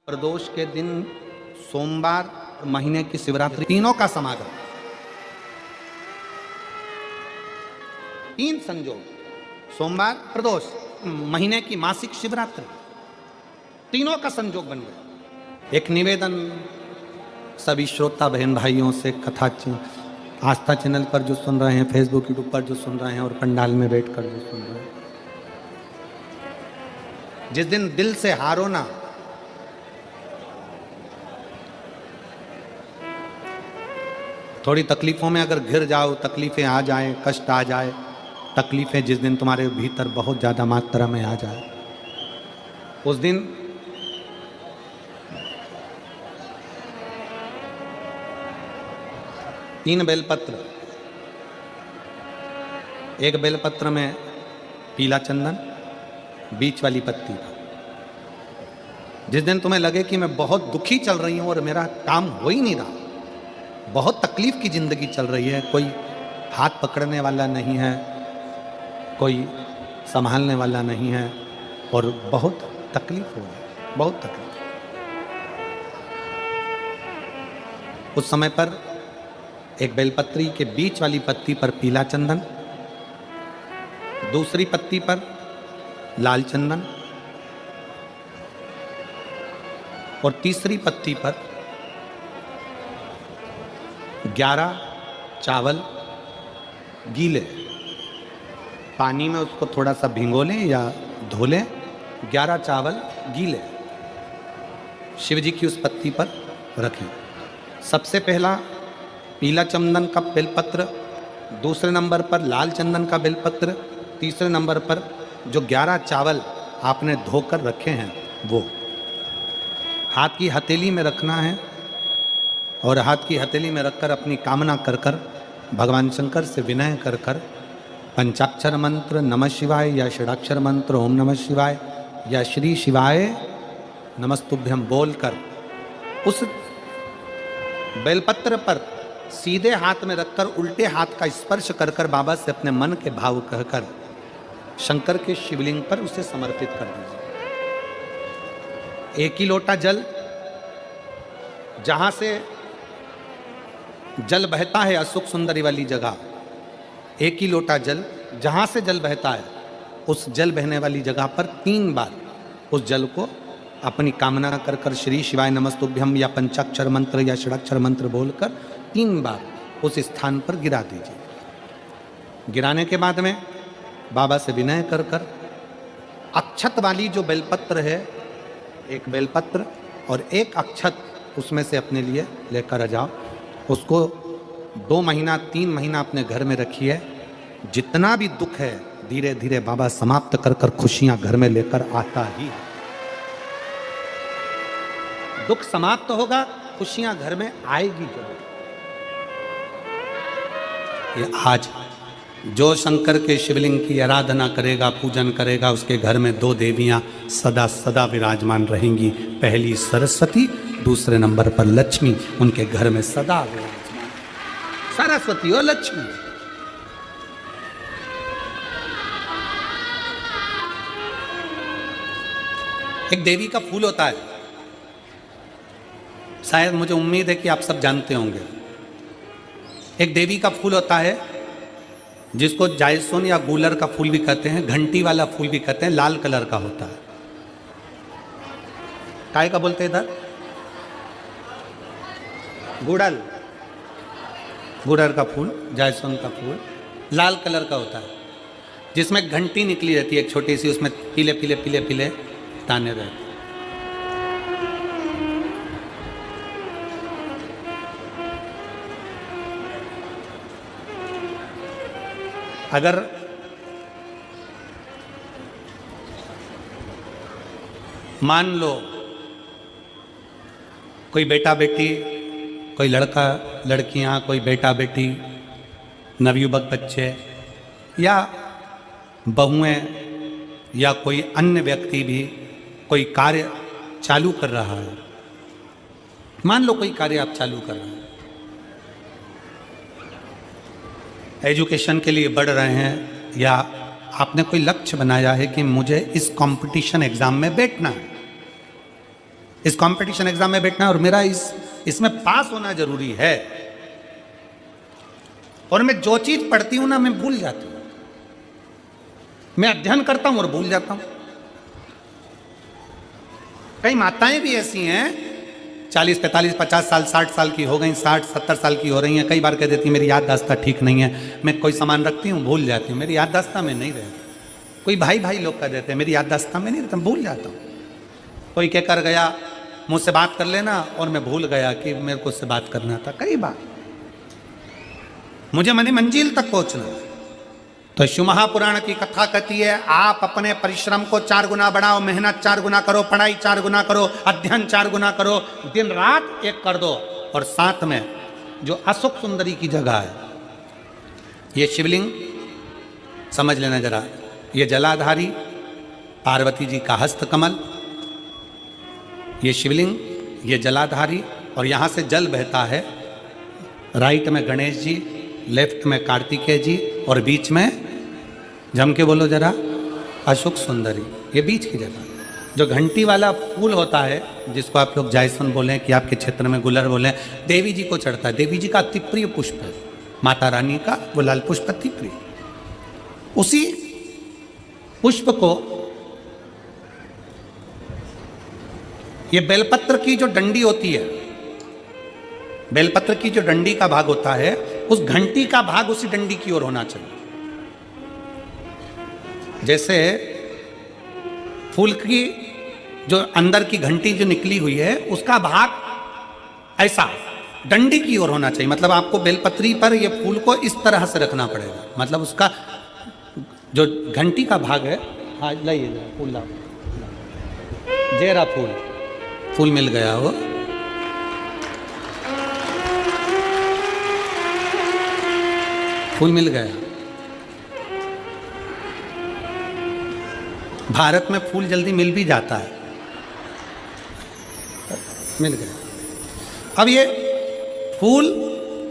प्रदोष के दिन सोमवार महीने की शिवरात्रि तीनों का समागम, तीन संयोग, सोमवार प्रदोष महीने की मासिक शिवरात्रि, तीनों का संयोग बन गया। एक निवेदन सभी श्रोता बहन भाइयों से, कथा आस्था चैनल पर जो सुन रहे हैं, फेसबुक यूट्यूब पर जो सुन रहे हैं और पंडाल में बैठकर जो सुन रहे हैं, जिस दिन दिल से हारो ना, थोड़ी तकलीफों में अगर घिर जाओ, तकलीफें आ जाए, कष्ट आ जाए, तकलीफें जिस दिन तुम्हारे भीतर बहुत ज़्यादा मात्रा में आ जाए, उस दिन तीन बेलपत्र, एक बेलपत्र में पीला चंदन, बीच वाली पत्ती। जिस दिन तुम्हें लगे कि मैं बहुत दुखी चल रही हूं और मेरा काम हो ही नहीं रहा, बहुत तकलीफ की जिंदगी चल रही है, कोई हाथ पकड़ने वाला नहीं है, कोई संभालने वाला नहीं है और बहुत तकलीफ हो रही है, बहुत तकलीफ। उस समय पर एक बेलपत्री के बीच वाली पत्ती पर पीला चंदन, दूसरी पत्ती पर लाल चंदन और तीसरी पत्ती पर 11 चावल गीले, पानी में उसको थोड़ा सा भिगो लें या धो लें, 11 चावल गीले शिव जी की उस पत्ती पर रखें। सबसे पहला पीला चंदन का बेलपत्र, दूसरे नंबर पर लाल चंदन का बेलपत्र, तीसरे नंबर पर जो 11 चावल आपने धोकर रखे हैं वो हाथ की हथेली में रखना है और हाथ की हथेली में रखकर अपनी कामना कर कर भगवान शंकर से विनय कर कर पंचाक्षर मंत्र नमः शिवाय या षडाक्षर मंत्र ओम नमः शिवाय या श्री शिवाय नमस्तुभ्यं बोलकर उस बेलपत्र पर सीधे हाथ में रखकर उल्टे हाथ का स्पर्श कर कर बाबा से अपने मन के भाव कहकर शंकर के शिवलिंग पर उसे समर्पित कर दीजिए। एक ही लोटा जल, जहां से जल बहता है अशोक सुंदरी वाली जगह, एक ही लोटा जल जहां से जल बहता है उस जल बहने वाली जगह पर 3 बार उस जल को अपनी कामना कर कर श्री शिवाय नमस्तुभ्यं या पंचाक्षर मंत्र या षडाक्षर मंत्र बोलकर 3 बार उस स्थान पर गिरा दीजिए। गिराने के बाद में बाबा से विनय कर कर अक्षत वाली जो बेलपत्र है, एक बेलपत्र और एक अक्षत उसमें से अपने लिए लेकर आ जाओ। उसको 2 महीना 3 महीना अपने घर में रखिए। जितना भी दुख है धीरे धीरे बाबा समाप्त कर कर खुशियां घर में लेकर आता ही है। दुख समाप्त होगा, खुशियां घर में आएगी जरूर। ये आज जो शंकर के शिवलिंग की आराधना करेगा, पूजन करेगा, उसके घर में 2 देवियां सदा सदा विराजमान रहेंगी। पहली सरस्वती, दूसरे नंबर पर लक्ष्मी, उनके घर में सदा विराजमान। सरस्वती और लक्ष्मी। एक देवी का फूल होता है, शायद मुझे उम्मीद है कि आप सब जानते होंगे। एक देवी का फूल होता है जिसको जायसोन या गूलर का फूल भी कहते हैं, घंटी वाला फूल भी कहते हैं, लाल कलर का होता है। काय का बोलते हैं इधर? गुड़ल, गुड़र का फूल, जायसोन का फूल लाल कलर का होता है, जिसमें घंटी निकली रहती है एक छोटी सी, उसमें पीले पीले पीले पीले दाने रहते हैं। अगर मान लो कोई बेटा बेटी, कोई लड़का लड़कियां, कोई बेटा बेटी, नवयुवक बच्चे या बहुएं या कोई अन्य व्यक्ति भी कोई कार्य चालू कर रहा है, मान लो कोई कार्य आप चालू कर रहे हैं, एजुकेशन के लिए बढ़ रहे हैं या आपने कोई लक्ष्य बनाया है कि मुझे इस कंपटीशन एग्जाम में बैठना है, इस कंपटीशन एग्जाम में बैठना और मेरा इसमें पास होना जरूरी है। और मैं जो चीज पढ़ती हूं ना मैं भूल जाती हूं, मैं अध्ययन करता हूं और भूल जाता हूं। कई माताएं भी ऐसी हैं 40, 45, 50 साल, 60 साल की हो गई, 60, 70 साल की हो रही हैं, कई बार कह देती मेरी याददाश्त ठीक नहीं है, मैं कोई सामान रखती हूँ भूल जाती हूँ, मेरी याददाश्त में नहीं रहती। कोई भाई लोग कह देते हैं मेरी याददाश्त में नहीं रहता, भूल जाता हूँ। कोई कह कर गया मुझसे बात कर लेना और मैं भूल गया कि मेरे को उससे बात करना था। कई बार मुझे मनी मंजिल तक पहुंचना है। तो शिव महापुराण की कथा कहती है आप अपने परिश्रम को 4 गुना बढ़ाओ, मेहनत 4 गुना करो, पढ़ाई 4 गुना करो, अध्ययन 4 गुना करो, दिन रात एक कर दो। और साथ में जो अशोक सुंदरी की जगह है, ये शिवलिंग समझ लेना जरा, ये जलाधारी पार्वती जी का हस्तकमल, ये शिवलिंग, ये जलाधारी, और यहाँ से जल बहता है। राइट में गणेश जी, लेफ्ट में कार्तिकेय जी, और बीच में जम के बोलो जरा अशोक सुंदरी। ये बीच की जगह जो घंटी वाला फूल होता है, जिसको आप लोग जायसन बोलें कि आपके क्षेत्र में गुलर बोलें, देवी जी को चढ़ता है। देवी जी का अति प्रिय पुष्प है, माता रानी का वो लाल पुष्प अति प्रिय। उसी पुष्प को ये बेलपत्र की जो डंडी होती है, बेलपत्र की जो डंडी का भाग होता है, उस घंटी का भाग उसी डंडी की ओर होना चाहिए। जैसे फूल की जो अंदर की घंटी जो निकली हुई है उसका भाग ऐसा डंडी की ओर होना चाहिए। मतलब आपको बेलपत्री पर ये फूल को इस तरह से रखना पड़ेगा। मतलब उसका जो घंटी का भाग है, हाँ लाइए फूल लाओ, जेरा फूल मिल गया वो। फूल मिल गया। भारत में फूल जल्दी मिल भी जाता है, मिल गया। अब ये फूल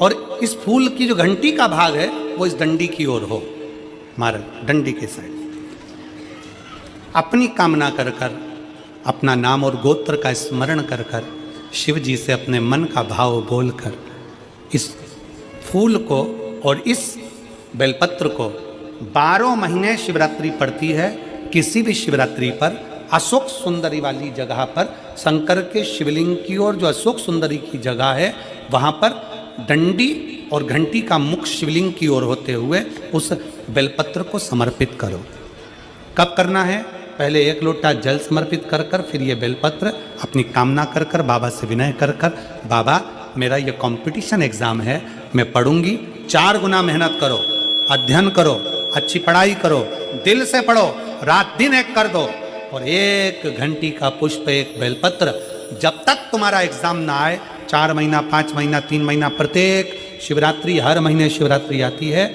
और इस फूल की जो घंटी का भाग है वो इस डंडी की ओर हो, हमारे डंडी के साइड। अपनी कामना कर कर, अपना नाम और गोत्र का स्मरण कर कर, शिव जी से अपने मन का भाव बोलकर इस फूल को और इस बेलपत्र को 12 महीने शिवरात्रि पड़ती है। किसी भी शिवरात्रि पर अशोक सुंदरी वाली जगह पर, शंकर के शिवलिंग की ओर जो अशोक सुंदरी की जगह है, वहाँ पर डंडी और घंटी का मुख शिवलिंग की ओर होते हुए उस बेलपत्र को समर्पित करो। कब करना है? पहले 1 लोटा जल समर्पित कर कर, फिर ये बेलपत्र अपनी कामना कर कर, बाबा से विनय कर कर, बाबा मेरा ये कंपटीशन एग्जाम है, मैं पढ़ूंगी, 4 गुना मेहनत करो, अध्ययन करो, अच्छी पढ़ाई करो, दिल से पढ़ो, रात दिन एक कर दो, और 1 घंटी का पुष्प, 1 बेलपत्र, जब तक तुम्हारा एग्जाम ना आए, 4 महीना, 5 महीना, 3 महीना, प्रत्येक शिवरात्रि, हर महीने शिवरात्रि आती है,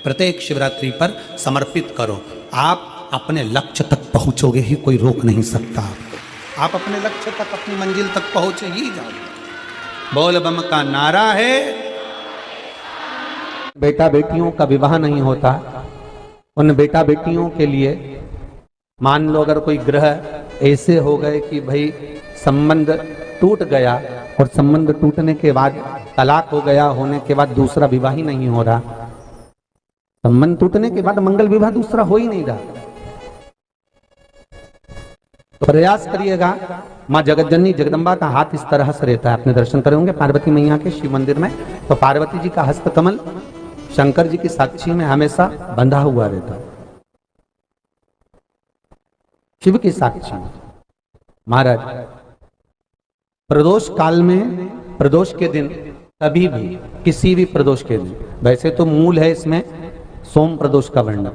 प्रत्येक शिवरात्रि पर समर्पित करो। आप अपने लक्ष्य तक पहुंचोगे ही, कोई रोक नहीं सकता। आप अपने लक्ष्य तक, अपनी मंजिल तक पहुंचे ही जाओगे। बोल बम का नारा है। बेटा बेटियों का विवाह नहीं होता, उन बेटा बेटियों के लिए मान लो अगर कोई ग्रह ऐसे हो गए कि भाई संबंध टूट गया, और संबंध टूटने के बाद तलाक हो गया, होने के बाद दूसरा विवाह ही नहीं हो रहा, संबंध टूटने के बाद मंगल विवाह दूसरा हो ही नहीं रहा, तो प्रयास करिएगा। माँ जगतजननी जगदम्बा का हाथ इस तरह से रहता है, आपने दर्शन करे होंगे पार्वती मैया के शिव मंदिर में, तो पार्वती जी का हस्तकमल शंकर जी की साक्षी में हमेशा बंधा हुआ रहता है, शिव की साक्षी में। महाराज प्रदोष काल में, प्रदोष के दिन, कभी भी किसी भी प्रदोष के दिन, वैसे तो मूल है इसमें सोम प्रदोष का वर्णन,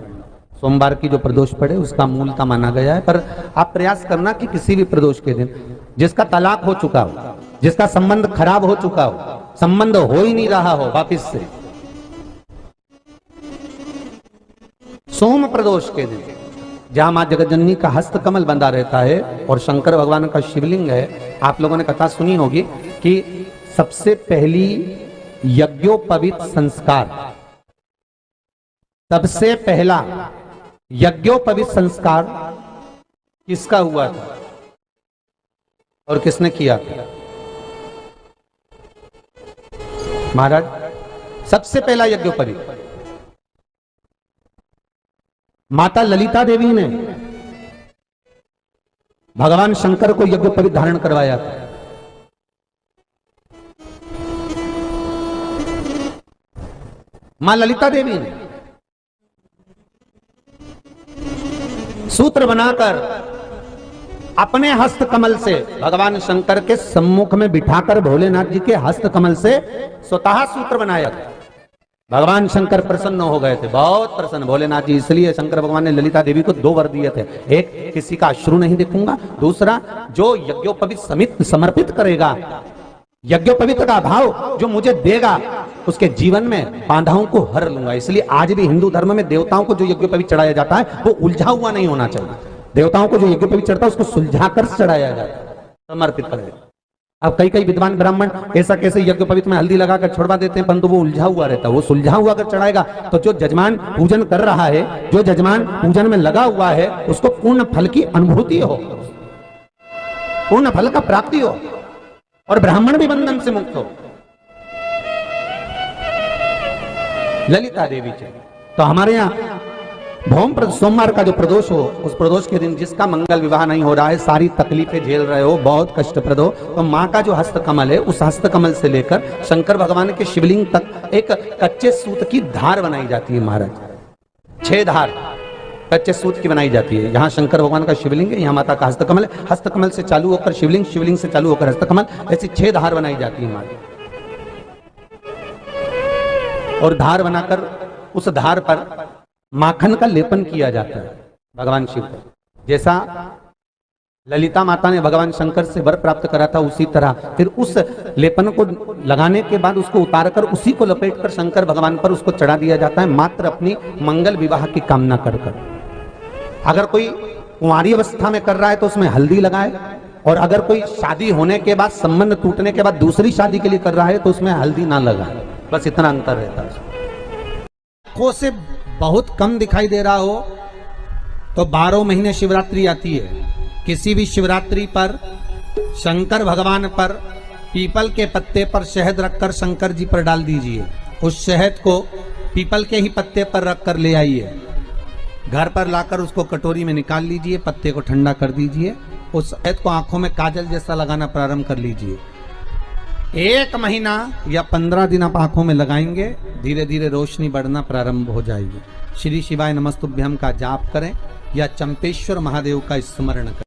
सोमवार की जो प्रदोष पड़े उसका मूलता माना गया है, पर आप प्रयास करना कि किसी भी प्रदोष के दिन जिसका तलाक हो चुका हो, जिसका संबंध खराब हो चुका हो, संबंध हो ही नहीं रहा हो वापिस से, सोम प्रदोष के दिन जहां मां जगतजननी का हस्त कमल बंधा रहता है और शंकर भगवान का शिवलिंग है। आप लोगों ने कथा सुनी होगी कि सबसे पहली यज्ञोपवीत संस्कार, सबसे पहला यज्ञोपवीत संस्कार किसका हुआ था? और किसने किया? महाराज सबसे पहला यज्ञोपवीत माता ललिता देवी ने भगवान शंकर को यज्ञोपवीत धारण करवाया था। मां ललिता देवी ने सूत्र बनाकर अपने हस्त कमल से भगवान शंकर के सम्मुख में बिठाकर भोलेनाथ जी के हस्त कमल से स्वतः सूत्र बनाया था। भगवान शंकर प्रसन्न हो गए थे, बहुत प्रसन्न भोलेनाथ जी। इसलिए शंकर भगवान ने ललिता देवी को 2 वर दिए थे, एक किसी का अश्रु नहीं देखूंगा, दूसरा जो यज्ञोपवीत समित समर्पित करेगा, यज्ञोपवीत का भाव जो मुझे देगा, उसके जीवन में बाधाओं को हर लूंगा। इसलिए आज भी हिंदू धर्म में देवताओं को जो यज्ञोपवीत चढ़ाया जाता है वो उलझा हुआ नहीं होना चाहिए। देवताओं को जो यज्ञोपवीत चढ़ता है उसको सुलझाकर चढ़ाया जाता है, समर्पित करेगा। अब कई विद्वान ब्राह्मण ऐसा कैसे यज्ञोपवीत में हल्दी लगाकर छोड़वा देते हैं, परंतु वो उलझा हुआ रहता है। वो सुलझा हुआ अगर चढ़ाएगा तो जो जजमान पूजन कर रहा है, जो जजमान पूजन में लगा हुआ है, उसको पूर्ण फल की अनुभूति हो, पूर्ण फल का प्राप्ति हो, और ब्राह्मण भी बंधन से मुक्त हो। ललिता देवी चाहिए। तो हमारे यहाँ भौम सोमवार का जो प्रदोष हो, उस प्रदोष के दिन जिसका मंगल विवाह नहीं हो रहा है, सारी तकलीफें झेल रहे हो, बहुत कष्टप्रद हो, तो माँ का जो हस्त कमल है, उस हस्त कमल से लेकर शंकर भगवान के शिवलिंग तक एक कच्चे सूत की धार बनाई जाती है महाराज। 6 धार कच्चे सूत की बनाई जाती है। यहाँ शंकर भगवान का शिवलिंग है, यहाँ माता का हस्तकमल है, हस्तकमल से चालू होकर शिवलिंग, शिवलिंग से चालू होकर हस्तकमल, ऐसी 6 धार बनाई जाती है हमारी। और धार बनाकर उस धार पर माखन का लेपन किया जाता है भगवान शिव को। जैसा ललिता माता ने भगवान शंकर से वर प्राप्त करा था, उसी तरह फिर उस लेपन को लगाने के बाद उसको उतारकर उसी को लपेटकर शंकर भगवान पर उसको चढ़ा दिया जाता है, मात्र अपनी मंगल विवाह की कामना कर कर। अगर कोई कुंवारी अवस्था में कर रहा है तो उसमें हल्दी लगाए, और अगर कोई शादी होने के बाद, संबंध टूटने के बाद दूसरी शादी के लिए कर रहा है तो उसमें हल्दी ना लगाए। बस इतना अंतर रहता है। आंखों से बहुत कम दिखाई दे रहा हो तो 12 महीने शिवरात्रि आती है। किसी भी शिवरात्रि पर शंकर भगवान पर पीपल के पत्ते पर शहद रखकर शंकर जी पर डाल दीजिए। उस शहद को पीपल के ही पत्ते पर रखकर ले आइए, घर पर लाकर उसको कटोरी में निकाल लीजिए, पत्ते को ठंडा कर दीजिए, उस शहद को आंखों में काजल जैसा लगाना प्रारंभ कर लीजिए। 1 महीना या 15 दिन आप आंखों में लगाएंगे, धीरे धीरे रोशनी बढ़ना प्रारंभ हो जाएगी। श्री शिवाय नमस्तुभ्यम का जाप करें या चंपेश्वर महादेव का स्मरण करें।